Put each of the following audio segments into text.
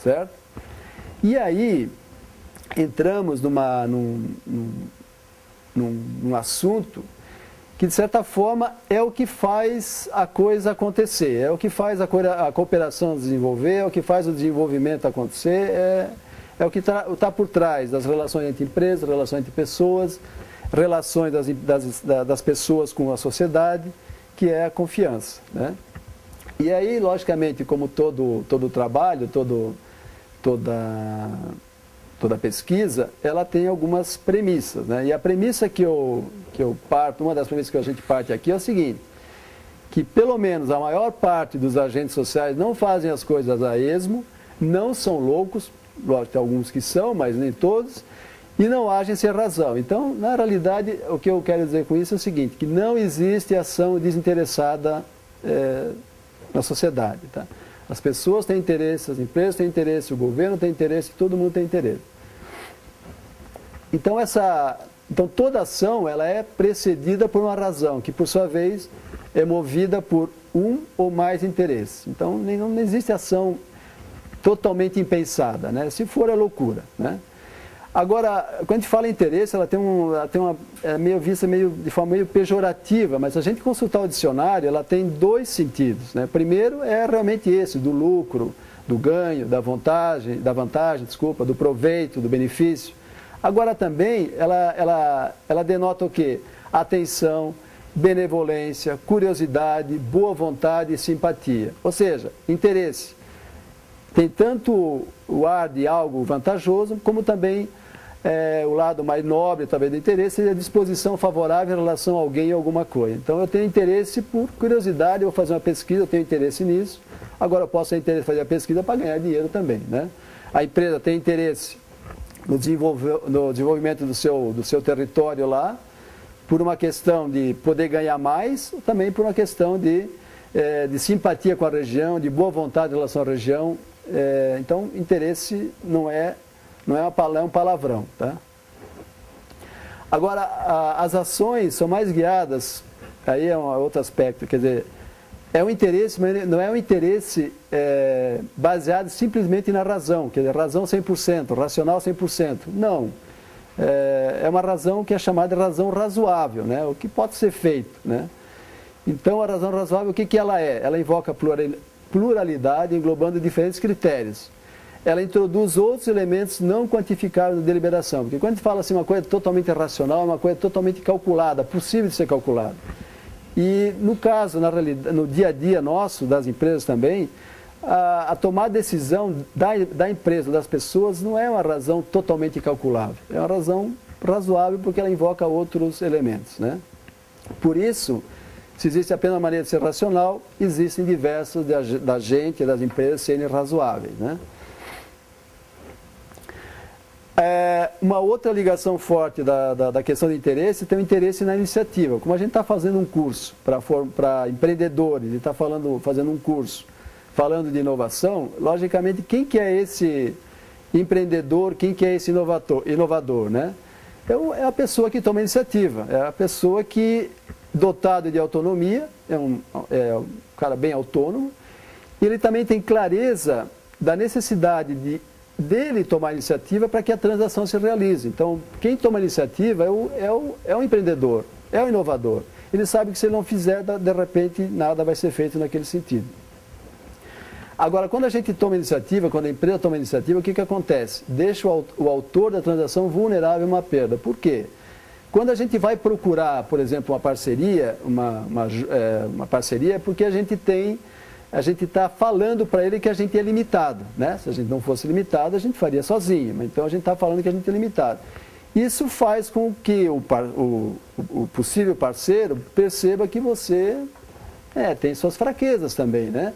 certo? E aí entramos num assunto que, de certa forma, é o que faz a coisa acontecer, é o que faz a cooperação desenvolver, é o que faz o desenvolvimento acontecer, é o que está por trás das relações entre empresas, relações entre pessoas, relações das pessoas com a sociedade, que é a confiança, né? E aí, logicamente, como todo trabalho, toda pesquisa, ela tem algumas premissas, né? E a premissa que eu parto, uma das premissas que a gente parte aqui é o seguinte, que pelo menos a maior parte dos agentes sociais não fazem as coisas a esmo, não são loucos, lógico, tem alguns que são, mas nem todos, e não agem sem razão. Então, na realidade, o que eu quero dizer com isso é o seguinte, que não existe ação desinteressada na sociedade, tá? As pessoas têm interesse, as empresas têm interesse, o governo tem interesse, todo mundo tem interesse. Então, toda ação ela é precedida por uma razão, que por sua vez é movida por um ou mais interesses. Então, não existe ação totalmente impensada, né? Se for, é loucura, né? Agora, quando a gente fala em interesse, ela tem uma vista de forma meio pejorativa, mas se a gente consultar o dicionário, ela tem dois sentidos, né? Primeiro é realmente esse, do lucro, do ganho, da vantagem, do proveito, do benefício. Agora também, ela denota o quê? Atenção, benevolência, curiosidade, boa vontade e simpatia. Ou seja, interesse. Tem tanto o ar de algo vantajoso, como também o lado mais nobre talvez do interesse, é a disposição favorável em relação a alguém ou alguma coisa. Então eu tenho interesse por curiosidade, eu vou fazer uma pesquisa, eu tenho interesse nisso, agora eu posso ter interesse em fazer a pesquisa para ganhar dinheiro também, né? A empresa tem interesse no desenvolvimento do seu território lá, por uma questão de poder ganhar mais, ou também por uma questão de simpatia com a região, de boa vontade em relação à região. Então, interesse não é um palavrão, tá? Agora, as ações são mais guiadas, aí é um outro aspecto, quer dizer, é um interesse, mas não é um interesse baseado simplesmente na razão, quer dizer, razão 100%, racional 100%, não. É uma razão que é chamada de razão razoável, né? O que pode ser feito, né? Então, a razão razoável, o que ela é? Ela invoca pluralidade, englobando diferentes critérios. Ela introduz outros elementos não quantificáveis na deliberação. Porque quando a gente fala assim, uma coisa totalmente racional, é uma coisa totalmente calculada, possível de ser calculada. E no caso, na realidade, no dia a dia nosso, das empresas também, a tomar decisão da empresa, das pessoas, não é uma razão totalmente calculável. É uma razão razoável porque ela invoca outros elementos, né? Por isso, se existe apenas uma maneira de ser racional, existem diversos da gente, das empresas, serem razoáveis, né? Uma outra ligação forte da questão de interesse tem o interesse na iniciativa. Como a gente está fazendo um curso para empreendedores, e está fazendo um curso falando de inovação, logicamente, quem que é esse empreendedor, quem que é esse inovador, né? É a pessoa que toma a iniciativa, é a pessoa que, dotado de autonomia, é um cara bem autônomo, e ele também tem clareza da necessidade dele tomar a iniciativa para que a transação se realize. Então, quem toma a iniciativa é o empreendedor, é o inovador. Ele sabe que se ele não fizer, de repente, nada vai ser feito naquele sentido. Agora, quando a gente toma a iniciativa, quando a empresa toma a iniciativa, o que acontece? Deixa o autor da transação vulnerável a uma perda. Por quê? Quando a gente vai procurar, por exemplo, uma parceria, uma parceria é porque a gente está falando para ele que a gente é limitado, né? Se a gente não fosse limitado, a gente faria sozinho, mas então a gente está falando que a gente é limitado. Isso faz com que o possível parceiro perceba que você tem suas fraquezas também, né?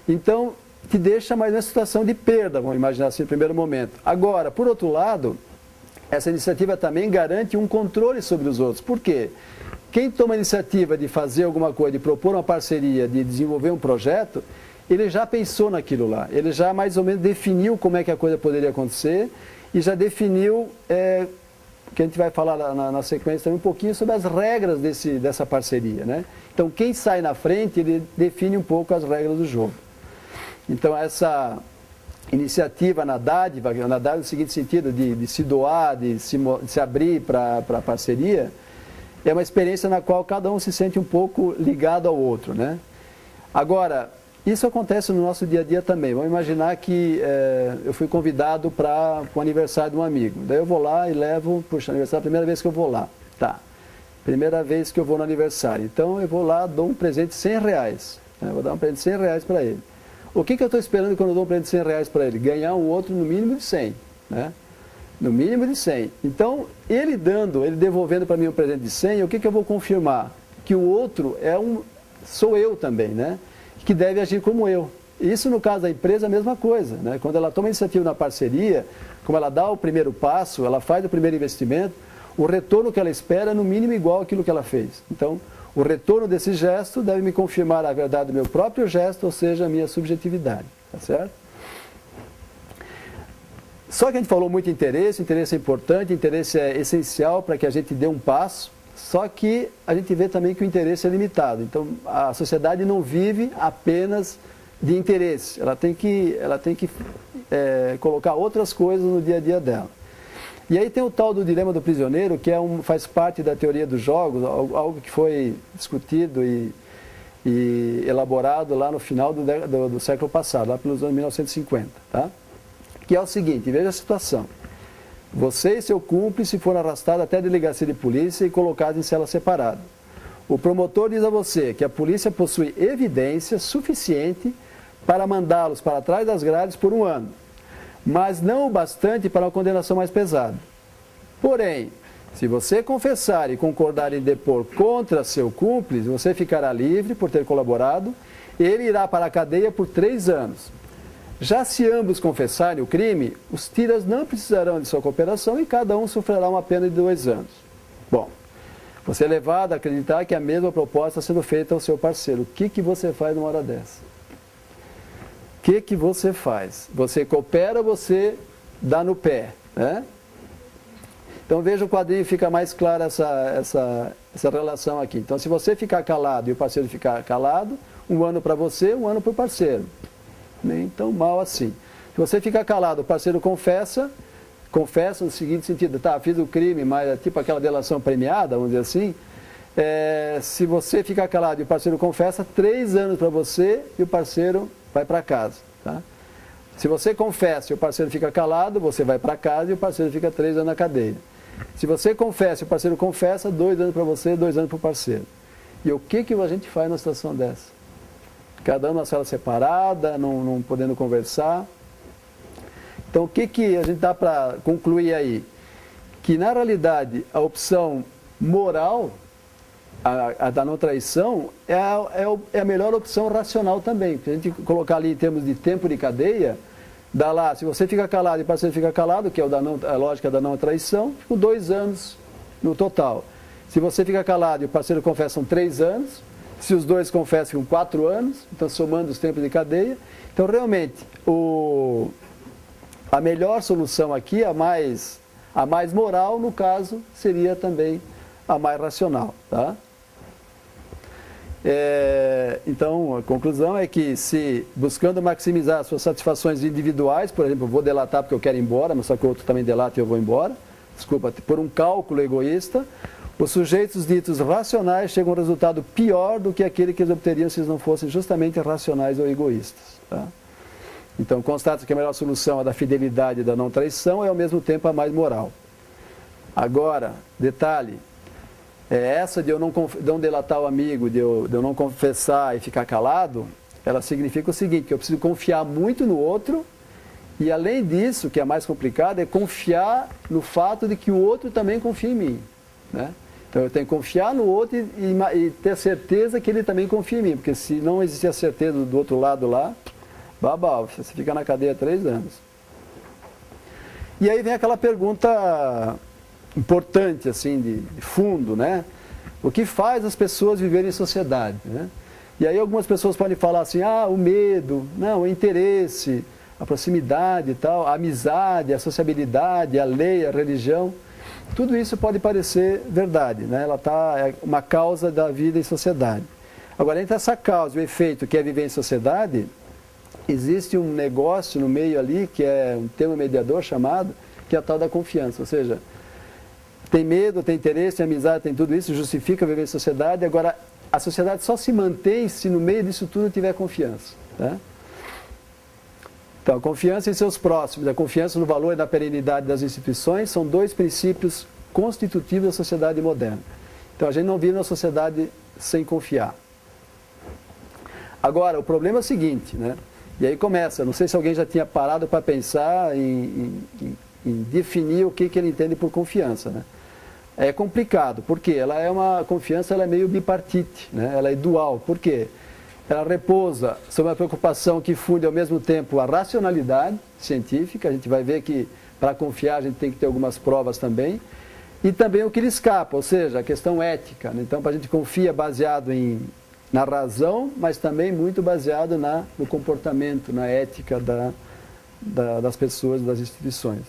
Então, te deixa mais numa situação de perda, vamos imaginar assim no primeiro momento. Agora, por outro lado, essa iniciativa também garante um controle sobre os outros. Por quê? Quem toma a iniciativa de fazer alguma coisa, de propor uma parceria, de desenvolver um projeto, ele já pensou naquilo lá. Ele já mais ou menos definiu como é que a coisa poderia acontecer e já definiu, que a gente vai falar na sequência também um pouquinho sobre as regras dessa parceria, né? Então, quem sai na frente, ele define um pouco as regras do jogo. Então, iniciativa na dádiva no seguinte sentido, de se doar, de se abrir para a parceria, é uma experiência na qual cada um se sente um pouco ligado ao outro, né? Agora, isso acontece no nosso dia a dia também. Vamos imaginar que eu fui convidado para o aniversário de um amigo. Daí eu vou lá e levo, puxa, aniversário, primeira vez que eu vou lá. Tá, primeira vez que eu vou no aniversário. Então eu vou lá, dou um presente de R$100. Né? Vou dar um presente de R$100 para ele. O que eu estou esperando quando eu dou um presente de R$100 para ele? Ganhar um outro no mínimo de 100. Né? No mínimo de 100. Então, ele devolvendo para mim um presente de 100, o que eu vou confirmar? Que o outro sou eu também, né? Que deve agir como eu. Isso, no caso da empresa, é a mesma coisa. Né? Quando ela toma iniciativa na parceria, como ela dá o primeiro passo, ela faz o primeiro investimento, o retorno que ela espera é no mínimo igual àquilo que ela fez. Então, o retorno desse gesto deve me confirmar a verdade do meu próprio gesto, ou seja, a minha subjetividade. Tá certo? Só que a gente falou muito interesse é importante, interesse é essencial para que a gente dê um passo, só que a gente vê também que o interesse é limitado. Então, a sociedade não vive apenas de interesse, ela tem que colocar outras coisas no dia a dia dela. E aí tem o tal do dilema do prisioneiro, que faz parte da teoria dos jogos, algo que foi discutido e elaborado lá no final do século passado, lá pelos anos 1950, tá? Que é o seguinte, veja a situação. Você e seu cúmplice foram arrastados até a delegacia de polícia e colocados em cela separada. O promotor diz a você que a polícia possui evidência suficiente para mandá-los para trás das grades por 1 ano, mas não o bastante para uma condenação mais pesada. Porém, se você confessar e concordar em depor contra seu cúmplice, você ficará livre por ter colaborado, ele irá para a cadeia por 3 anos. Já se ambos confessarem o crime, os tiras não precisarão de sua cooperação e cada um sofrerá uma pena de 2 anos. Bom, você é levado a acreditar que a mesma proposta está sendo feita ao seu parceiro. O que você faz numa hora dessa? O que você faz? Você coopera ou você dá no pé? Né? Então veja o quadrinho, fica mais clara essa relação aqui. Então se você ficar calado e o parceiro ficar calado, 1 ano para você, 1 ano para o parceiro. Nem tão mal assim. Se você ficar calado, o parceiro confessa no seguinte sentido, tá, fiz o crime, mas é tipo aquela delação premiada, vamos dizer assim. Se você ficar calado e o parceiro confessa, 3 anos para você e o parceiro vai para casa. Tá? Se você confessa e o parceiro fica calado, você vai para casa e o parceiro fica 3 anos na cadeia. Se você confessa e o parceiro confessa, 2 anos para você, 2 anos para o parceiro. E o que a gente faz numa situação dessa? Cada um na cela separada, não podendo conversar. Então, o que a gente dá para concluir aí? Que, na realidade, a opção moral, a da não traição, é a melhor opção racional também. Se a gente colocar ali em termos de tempo de cadeia, dá lá, se você fica calado e o parceiro fica calado, que é a lógica da não traição, ficam 2 anos no total. Se você fica calado e o parceiro confessa, são 3 anos. Se os dois confessam, ficam 4 anos, então somando os tempos de cadeia. Então, realmente, a melhor solução aqui, a mais moral, no caso, seria também a mais racional. Tá? Então, a conclusão é que, se buscando maximizar suas satisfações individuais, por exemplo, eu vou delatar porque eu quero ir embora, mas só que o outro também delata e eu vou embora, desculpa, por um cálculo egoísta, os sujeitos ditos racionais chegam a um resultado pior do que aquele que eles obteriam se eles não fossem justamente racionais ou egoístas. Tá? Então, constata que a melhor solução, a da fidelidade e da não traição, é ao mesmo tempo a mais moral. Agora, detalhe, essa de eu não delatar o amigo, de eu não confessar e ficar calado, ela significa o seguinte, que eu preciso confiar muito no outro e, além disso, que é mais complicado, é confiar no fato de que o outro também confia em mim. Né? Então eu tenho que confiar no outro e ter certeza que ele também confia em mim, porque se não existir a certeza do outro lado lá, babau, você fica na cadeia 3 anos. E aí vem aquela pergunta importante, assim, de fundo, né? O que faz as pessoas viverem em sociedade? Né? E aí algumas pessoas podem falar assim, o medo, não, o interesse, a proximidade e tal, a amizade, a sociabilidade, a lei, a religião. Tudo isso pode parecer verdade, né? É uma causa da vida em sociedade. Agora, entre essa causa e o efeito que é viver em sociedade, existe um negócio no meio ali, que é um termo mediador chamado, que é a tal da confiança. Ou seja, tem medo, tem interesse, tem amizade, tem tudo isso, justifica viver em sociedade. Agora, a sociedade só se mantém se no meio disso tudo tiver confiança. Tá? Então, a confiança em seus próximos, a confiança no valor e na perenidade das instituições são dois princípios constitutivos da sociedade moderna. Então, a gente não vive numa sociedade sem confiar. Agora, o problema é o seguinte, né? E aí começa, não sei se alguém já tinha parado para pensar em definir o que ele entende por confiança, né? É complicado, porque a confiança ela é meio bipartite, né? Ela é dual. Por quê? Ela repousa sobre uma preocupação que funde ao mesmo tempo a racionalidade científica, a gente vai ver que para confiar a gente tem que ter algumas provas também, e também o que lhe escapa, ou seja, a questão ética, né? Então, a gente confia baseado na razão, mas também muito baseado no comportamento, na ética das pessoas, das instituições.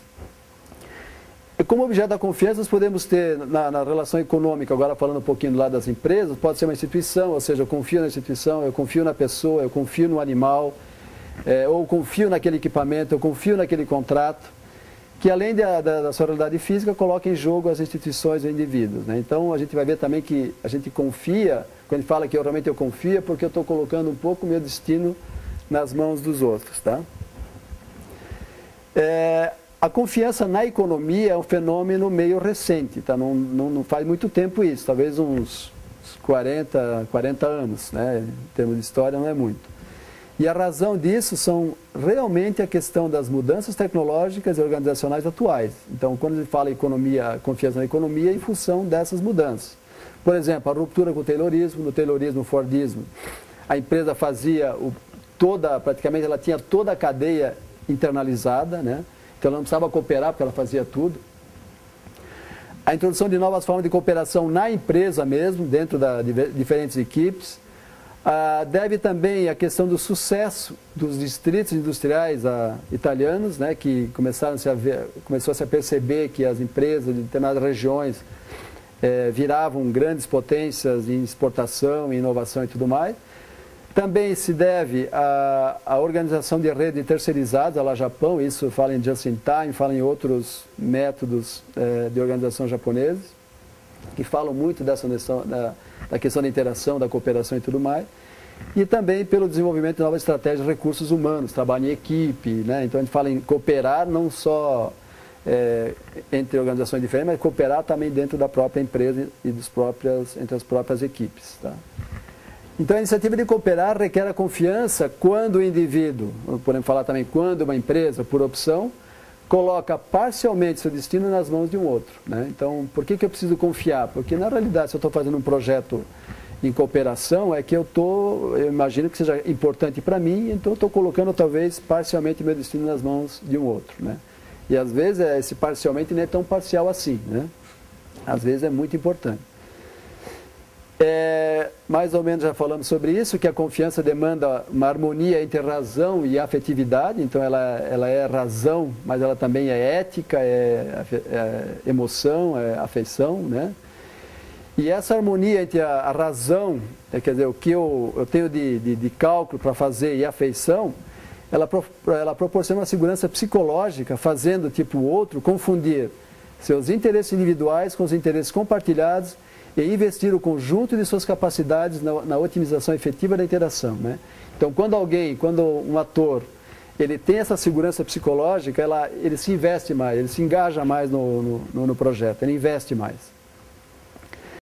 E como objeto da confiança, nós podemos ter, na relação econômica, agora falando um pouquinho do lado das empresas, pode ser uma instituição, ou seja, eu confio na instituição, eu confio na pessoa, eu confio no animal, ou confio naquele equipamento, eu confio naquele contrato, que além da sua realidade física, coloca em jogo as instituições e indivíduos, né? Então, a gente vai ver também que a gente confia, quando a gente fala que realmente eu confio, é porque eu estou colocando um pouco o meu destino nas mãos dos outros, tá? A confiança na economia é um fenômeno meio recente, tá? Não faz muito tempo isso, talvez uns 40 anos, né? Em termos de história não é muito. E a razão disso são realmente a questão das mudanças tecnológicas e organizacionais atuais. Então, quando a gente fala em economia, confiança na economia, é em função dessas mudanças. Por exemplo, a ruptura com o Taylorismo, no Taylorismo, Fordismo, a empresa fazia praticamente ela tinha toda a cadeia internalizada, né? Então ela não precisava cooperar porque ela fazia tudo. A introdução de novas formas de cooperação na empresa mesmo, dentro de diferentes equipes. Deve também a questão do sucesso dos distritos industriais italianos, né, que começou-se a perceber que as empresas de determinadas regiões viravam grandes potências em exportação, em inovação e tudo mais. Também se deve à organização de rede terceirizadas, lá Japão, isso fala em just in time, fala em outros métodos de organização japoneses, que falam muito da questão da interação, da cooperação e tudo mais. E também pelo desenvolvimento de novas estratégias de recursos humanos, trabalho em equipe, né? Então a gente fala em cooperar não só entre organizações diferentes, mas cooperar também dentro da própria empresa e entre as próprias equipes, tá? Então, a iniciativa de cooperar requer a confiança quando o indivíduo, podemos falar também quando uma empresa, por opção, coloca parcialmente seu destino nas mãos de um outro, né? Então, por que eu preciso confiar? Porque, na realidade, se eu estou fazendo um projeto em cooperação, é que eu imagino que seja importante para mim, então eu estou colocando, talvez, parcialmente meu destino nas mãos de um outro, né? E, às vezes, esse parcialmente não é tão parcial assim, né? Às vezes é muito importante. Mais ou menos já falamos sobre isso, que a confiança demanda uma harmonia entre razão e afetividade, então ela é razão, mas ela também é ética, é emoção, é afeição, né? E essa harmonia entre a razão, quer dizer, o que eu tenho de cálculo para fazer e a afeição, ela proporciona uma segurança psicológica, fazendo tipo o outro confundir seus interesses individuais com os interesses compartilhados e investir o conjunto de suas capacidades na otimização efetiva da interação, né? Então, quando um ator, ele tem essa segurança psicológica, ele se investe mais, ele se engaja mais no projeto, ele investe mais.